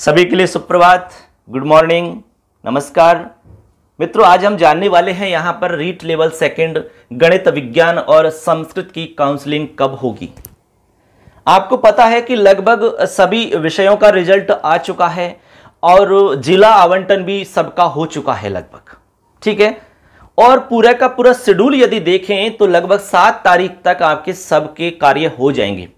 सभी के लिए सुप्रभात, गुड मॉर्निंग, नमस्कार। मित्रों, आज हम जानने वाले हैं यहाँ पर रीट लेवल सेकंड गणित विज्ञान और संस्कृत की काउंसलिंग कब होगी। आपको पता है कि लगभग सभी विषयों का रिजल्ट आ चुका है और जिला आवंटन भी सबका हो चुका है लगभग, ठीक है। और पूरा का पूरा शेड्यूल यदि देखें तो लगभग 7 तारीख तक आपके सबके कार्य हो जाएंगे।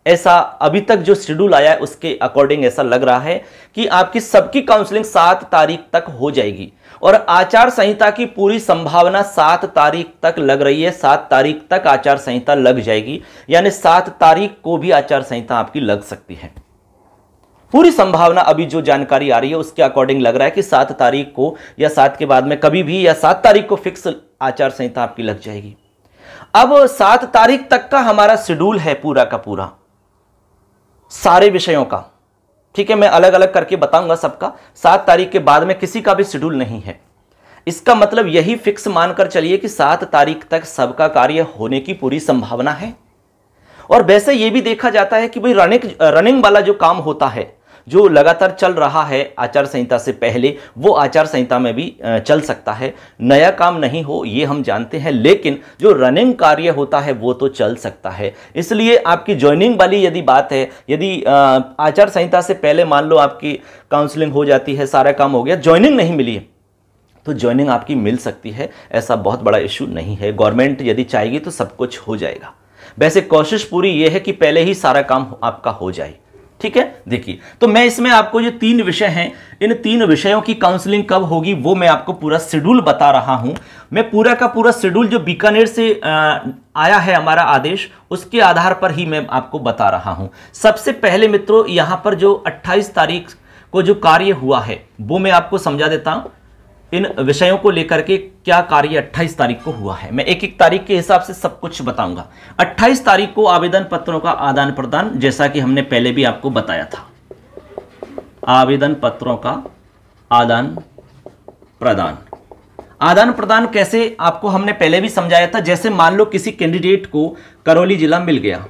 ऐसा अभी तक जो शेड्यूल आया है उसके अकॉर्डिंग ऐसा लग रहा है कि आपकी सबकी काउंसलिंग 7 तारीख तक हो जाएगी और आचार संहिता की पूरी संभावना 7 तारीख तक लग रही है। 7 तारीख तक आचार संहिता लग जाएगी, यानी 7 तारीख को भी आचार संहिता आपकी लग सकती है। पूरी संभावना अभी जो जानकारी आ रही है उसके अकॉर्डिंग लग रहा है कि 7 तारीख को या 7 के बाद में कभी भी या 7 तारीख को फिक्स आचार संहिता आपकी लग जाएगी। अब 7 तारीख तक का हमारा शेड्यूल है पूरा का पूरा सारे विषयों का, ठीक है। मैं अलग अलग करके बताऊंगा सबका। 7 तारीख के बाद में किसी का भी शेड्यूल नहीं है। इसका मतलब यही फिक्स मानकर चलिए कि 7 तारीख तक सबका कार्य होने की पूरी संभावना है। और वैसे यह भी देखा जाता है कि भाई रनिंग वाला जो काम होता है, जो लगातार चल रहा है आचार संहिता से पहले, वो आचार संहिता में भी चल सकता है। नया काम नहीं हो ये हम जानते हैं, लेकिन जो रनिंग कार्य होता है वो तो चल सकता है। इसलिए आपकी ज्वाइनिंग वाली यदि बात है, यदि आचार संहिता से पहले मान लो आपकी काउंसलिंग हो जाती है, सारा काम हो गया, ज्वाइनिंग नहीं मिली है तो ज्वाइनिंग आपकी मिल सकती है। ऐसा बहुत बड़ा इशू नहीं है। गवर्नमेंट यदि चाहेगी तो सब कुछ हो जाएगा। वैसे कोशिश पूरी ये है कि पहले ही सारा काम आपका हो जाए, ठीक है। देखिए, तो मैं इसमें आपको जो 3 विषय हैं, इन 3 विषयों की काउंसलिंग कब होगी वो मैं आपको पूरा शेड्यूल बता रहा हूं। मैं पूरा का पूरा शेड्यूल जो बीकानेर से आया है हमारा आदेश, उसके आधार पर ही मैं आपको बता रहा हूं। सबसे पहले मित्रों, यहां पर जो 28 तारीख को जो कार्य हुआ है वो मैं आपको समझा देता हूं। इन विषयों को लेकर के क्या कार्य 28 तारीख को हुआ है, मैं एक एक तारीख के हिसाब से सब कुछ बताऊंगा। 28 तारीख को आवेदन पत्रों का आदान प्रदान, जैसा कि हमने पहले भी आपको बताया था। आवेदन पत्रों का आदान प्रदान कैसे आपको हमने पहले भी समझाया था। जैसे मान लो किसी कैंडिडेट को करौली जिला मिल गया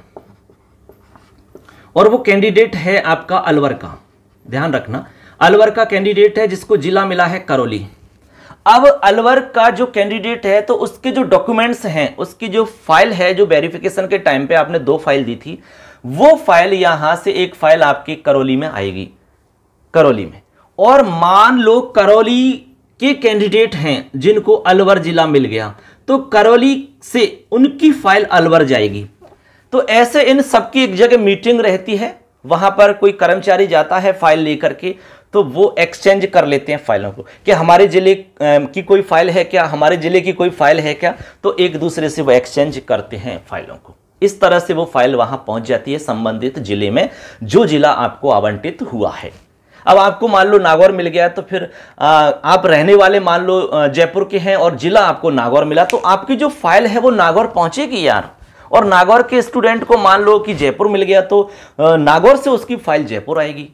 और वो कैंडिडेट है आपका अलवर का, ध्यान रखना, अलवर का कैंडिडेट है जिसको जिला मिला है करौली। अब अलवर का जो कैंडिडेट है तो उसके जो डॉक्यूमेंट्स हैं, उसकी जो फाइल है, जो वेरिफिकेशन के टाइम पे आपने 2 फाइल दी थी, वो फाइल यहां से एक फाइल आपकी करौली में आएगी, करौली में। और मान लो करौली के कैंडिडेट हैं जिनको अलवर जिला मिल गया तो करौली से उनकी फाइल अलवर जाएगी। तो ऐसे इन सबकी एक जगह मीटिंग रहती है, वहां पर कोई कर्मचारी जाता है फाइल लेकर के, तो वो एक्सचेंज कर लेते हैं फाइलों को कि हमारे जिले की कोई फाइल है क्या, हमारे जिले की कोई फाइल है क्या, तो एक दूसरे से वो एक्सचेंज करते हैं फाइलों को। इस तरह से वो फाइल वहां पहुंच जाती है संबंधित जिले में, जो जिला आपको आवंटित हुआ है। अब आपको मान लो नागौर मिल गया तो फिर आप रहने वाले मान लो जयपुर के हैं और जिला आपको नागौर मिला, तो आपकी जो फाइल है वो नागौर पहुंचेगी यार। और नागौर के स्टूडेंट को मान लो कि जयपुर मिल गया तो नागौर से उसकी फाइल जयपुर आएगी।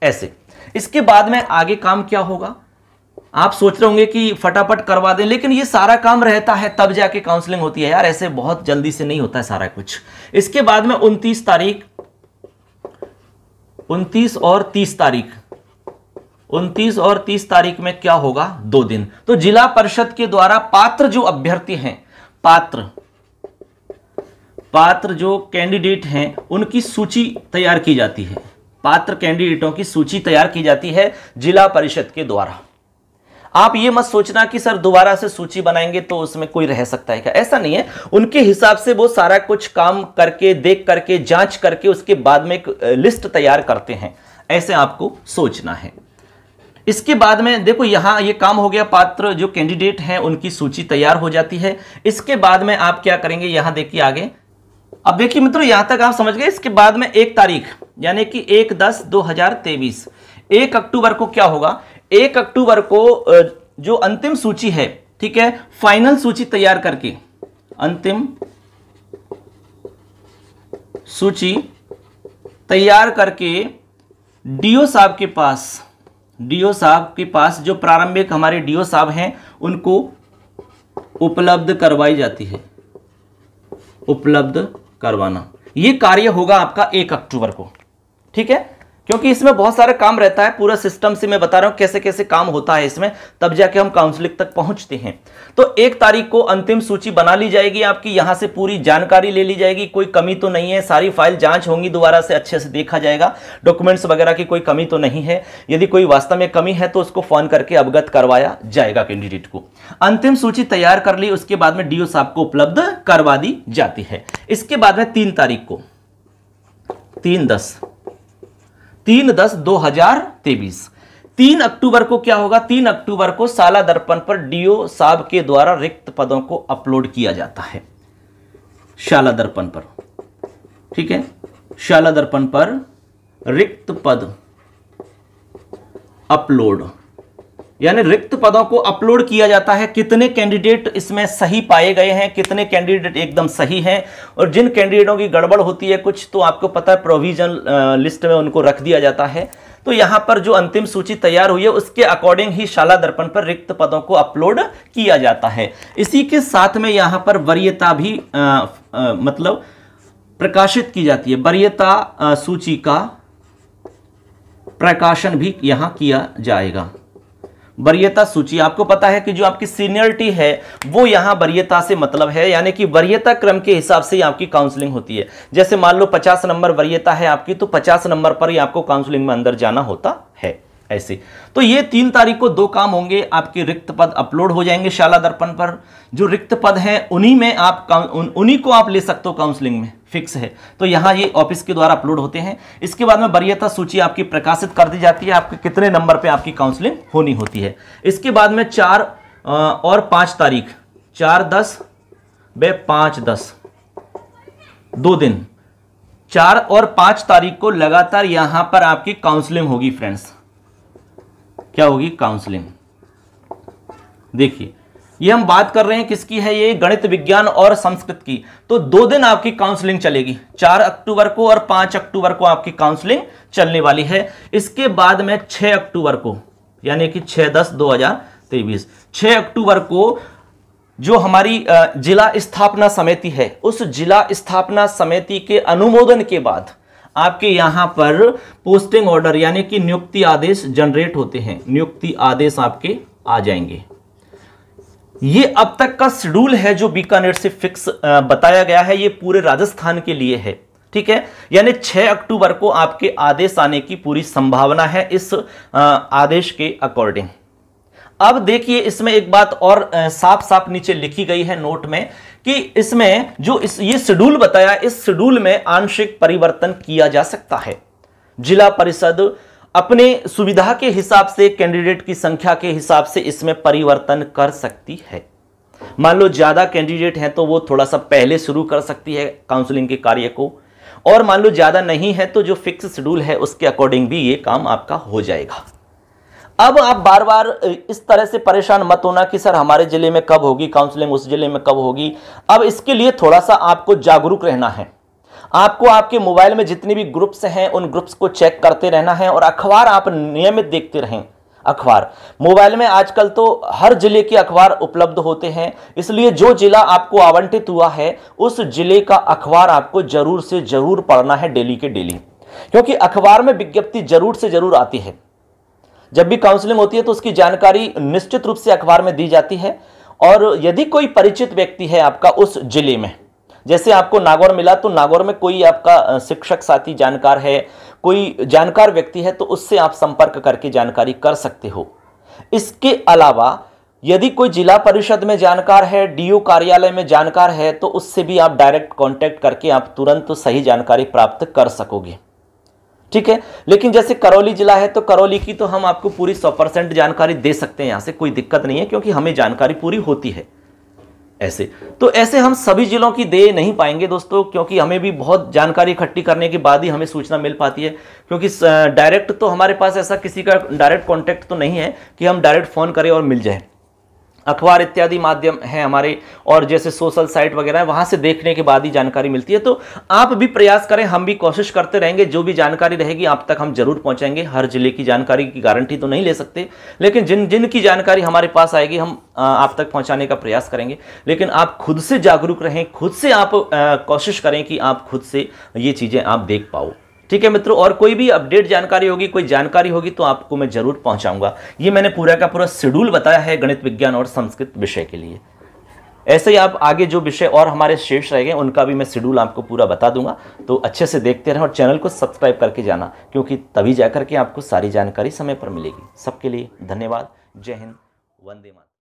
ऐसे इसके बाद में आगे काम क्या होगा, आप सोच रहे होंगे कि फटाफट करवा दें, लेकिन ये सारा काम रहता है तब जाके काउंसलिंग होती है यार, ऐसे बहुत जल्दी से नहीं होता है सारा कुछ। इसके बाद में 29 और 30 तारीख में क्या होगा, 2 दिन। तो जिला परिषद के द्वारा पात्र जो अभ्यर्थी हैं, पात्र जो कैंडिडेट हैं उनकी सूची तैयार की जाती है। पात्र कैंडिडेटों की सूची तैयार की जाती है जिला परिषद के द्वारा। आप ये मत सोचना कि सर दोबारा से सूची बनाएंगे तो उसमें कोई रह सकता है क्या, ऐसा नहीं है। उनके हिसाब से वो सारा कुछ काम करके, देख करके, जांच करके उसके बाद में एक लिस्ट तैयार करते हैं, ऐसे आपको सोचना है। इसके बाद में देखो यहां ये काम हो गया, पात्र जो कैंडिडेट हैं उनकी सूची तैयार हो जाती है। इसके बाद में आप क्या करेंगे, यहां देखिए आगे। अब देखिए मित्रों, यहां तक आप समझ गए। इसके बाद में 1 तारीख यानी कि 1/10/2023, 1 अक्टूबर को क्या होगा, 1 अक्टूबर को जो अंतिम सूची है, ठीक है, फाइनल सूची तैयार करके, अंतिम सूची तैयार करके डीओ साहब के पास जो प्रारंभिक हमारे डीओ साहब हैं उनको उपलब्ध करवाई जाती है। उपलब्ध करवाना, ये कार्य होगा आपका 1 अक्टूबर को, ठीक है। क्योंकि इसमें बहुत सारा काम रहता है, पूरा सिस्टम से मैं बता रहा हूं कैसे कैसे काम होता है इसमें, तब जाके हम काउंसलिंग तक पहुंचते हैं। तो 1 तारीख को अंतिम सूची बना ली जाएगी आपकी, यहां से पूरी जानकारी ले ली जाएगी, कोई कमी तो नहीं है, सारी फाइल जांच होंगी, दोबारा से अच्छे से देखा जाएगा, डॉक्यूमेंट्स वगैरह की कोई कमी तो नहीं है। यदि कोई वास्तव में कमी है तो उसको फोन करके अवगत करवाया जाएगा कैंडिडेट को। अंतिम सूची तैयार कर ली, उसके बाद में डीओ साहब को उपलब्ध करवा दी जाती है। इसके बाद में 3 तारीख को 3/10/2023 3 अक्टूबर को क्या होगा, 3 अक्टूबर को शाला दर्पण पर डीओ साहब के द्वारा रिक्त पदों को अपलोड किया जाता है शाला दर्पण पर। ठीक है, शाला दर्पण पर रिक्त पद अपलोड, यानी रिक्त पदों को अपलोड किया जाता है। कितने कैंडिडेट इसमें सही पाए गए हैं, कितने कैंडिडेट एकदम सही हैं, और जिन कैंडिडेटों की गड़बड़ होती है कुछ, तो आपको पता है प्रोविजन लिस्ट में उनको रख दिया जाता है। तो यहां पर जो अंतिम सूची तैयार हुई है उसके अकॉर्डिंग ही शाला दर्पण पर रिक्त पदों को अपलोड किया जाता है। इसी के साथ में यहां पर वरीयता भी मतलब प्रकाशित की जाती है, वरीयता सूची का प्रकाशन भी यहां किया जाएगा। वरीयता सूची, आपको पता है कि जो आपकी सीनियरिटी है वो यहां वरीयता से मतलब है, यानी कि वरीयता क्रम के हिसाब से ही आपकी काउंसलिंग होती है। जैसे मान लो 50 नंबर वरीयता है आपकी, तो 50 नंबर पर ही आपको काउंसलिंग में अंदर जाना होता है ऐसे। तो ये 3 तारीख को 2 काम होंगे, आपके रिक्त पद अपलोड हो जाएंगे शाला दर्पण पर। जो रिक्त पद हैं उन्हीं में आप उन्हीं को आप ले सकते हो काउंसलिंग में, फिक्स है। तो यहाँ ये ऑफिस के द्वारा अपलोड होते हैं। इसके बाद में वरीयता सूची आपकी प्रकाशित कर दी जाती है, आपके कितने नंबर पे आपकी काउंसलिंग होनी होती है। इसके बाद में 4 और 5 तारीख 4/10/5/10 2 दिन 4 और 5 तारीख को लगातार यहां पर आपकी काउंसलिंग होगी फ्रेंड्स। क्या होगी? काउंसलिंग। देखिए ये हम बात कर रहे हैं किसकी है, ये गणित विज्ञान और संस्कृत की। तो 2 दिन आपकी काउंसलिंग चलेगी, 4 अक्टूबर को और 5 अक्टूबर को आपकी काउंसलिंग चलने वाली है। इसके बाद में 6 अक्टूबर को, यानी कि 6/10/2023 6 अक्टूबर को जो हमारी जिला स्थापना समिति है, उस जिला स्थापना समिति के अनुमोदन के बाद आपके यहां पर पोस्टिंग ऑर्डर यानी कि नियुक्ति आदेश जनरेट होते हैं। नियुक्ति आदेश आपके आ जाएंगे। ये अब तक का शेड्यूल है जो बीकानेर से फिक्स बताया गया है, ये पूरे राजस्थान के लिए है। ठीक है, यानी 6 अक्टूबर को आपके आदेश आने की पूरी संभावना है इस आदेश के अकॉर्डिंग। अब देखिए इसमें एक बात और साफ साफ नीचे लिखी गई है नोट में कि इसमें जो ये शेड्यूल बताया, इस शेड्यूल में आंशिक परिवर्तन किया जा सकता है। जिला परिषद अपने सुविधा के हिसाब से, कैंडिडेट की संख्या के हिसाब से इसमें परिवर्तन कर सकती है। मान लो ज्यादा कैंडिडेट हैं तो वो थोड़ा सा पहले शुरू कर सकती है काउंसलिंग के कार्य को, और मान लो ज्यादा नहीं है तो जो फिक्स शेड्यूल है उसके अकॉर्डिंग भी ये काम आपका हो जाएगा। अब आप बार बार इस तरह से परेशान मत होना कि सर हमारे जिले में कब होगी काउंसलिंग, उस जिले में कब होगी। अब इसके लिए थोड़ा सा आपको जागरूक रहना है। आपको आपके मोबाइल में जितने भी ग्रुप्स हैं उन ग्रुप्स को चेक करते रहना है, और अखबार आप नियमित देखते रहें। अखबार मोबाइल में आजकल तो हर जिले के अखबार उपलब्ध होते हैं, इसलिए जो जिला आपको आवंटित हुआ है उस जिले का अखबार आपको जरूर से जरूर पढ़ना है, डेली के डेली, क्योंकि अखबार में विज्ञप्ति जरूर से जरूर आती है। जब भी काउंसलिंग होती है तो उसकी जानकारी निश्चित रूप से अखबार में दी जाती है। और यदि कोई परिचित व्यक्ति है आपका उस जिले में, जैसे आपको नागौर मिला तो नागौर में कोई आपका शिक्षक साथी जानकार है, कोई जानकार व्यक्ति है, तो उससे आप संपर्क करके जानकारी कर सकते हो। इसके अलावा यदि कोई जिला परिषद में जानकार है, डीओ कार्यालय में जानकार है, तो उससे भी आप डायरेक्ट कांटेक्ट करके आप तुरंत सही जानकारी प्राप्त कर सकोगे। ठीक है, लेकिन जैसे करौली जिला है तो करौली की तो हम आपको पूरी 100% जानकारी दे सकते हैं, यहां से कोई दिक्कत नहीं है, क्योंकि हमें जानकारी पूरी होती है। ऐसे हम सभी जिलों की दे नहीं पाएंगे दोस्तों, क्योंकि हमें भी बहुत जानकारी इकट्ठी करने के बाद ही हमें सूचना मिल पाती है। क्योंकि डायरेक्ट तो हमारे पास ऐसा किसी का डायरेक्ट कांटेक्ट तो नहीं है कि हम डायरेक्ट फोन करें और मिल जाए। अखबार इत्यादि माध्यम है हमारे, और जैसे सोशल साइट वगैरह है, वहां से देखने के बाद ही जानकारी मिलती है। तो आप भी प्रयास करें, हम भी कोशिश करते रहेंगे, जो भी जानकारी रहेगी आप तक हम जरूर पहुंचाएंगे। हर जिले की जानकारी की गारंटी तो नहीं ले सकते, लेकिन जिन की जानकारी हमारे पास आएगी हम आप तक पहुंचाने का प्रयास करेंगे। लेकिन आप खुद से जागरूक रहें, खुद से आप कोशिश करें कि आप खुद से ये चीजें आप देख पाओ। ठीक है मित्रों, और कोई भी अपडेट जानकारी होगी, कोई जानकारी होगी तो आपको मैं जरूर पहुंचाऊंगा। ये मैंने पूरा का पूरा शेड्यूल बताया है गणित विज्ञान और संस्कृत विषय के लिए। ऐसे ही आप आगे जो विषय और हमारे शेष रह गए उनका भी मैं शेड्यूल आपको पूरा बता दूंगा, तो अच्छे से देखते रहें और चैनल को सब्सक्राइब करके जाना, क्योंकि तभी जाकर के आपको सारी जानकारी समय पर मिलेगी। सबके लिए धन्यवाद। जय हिंद, वंदे मातरम।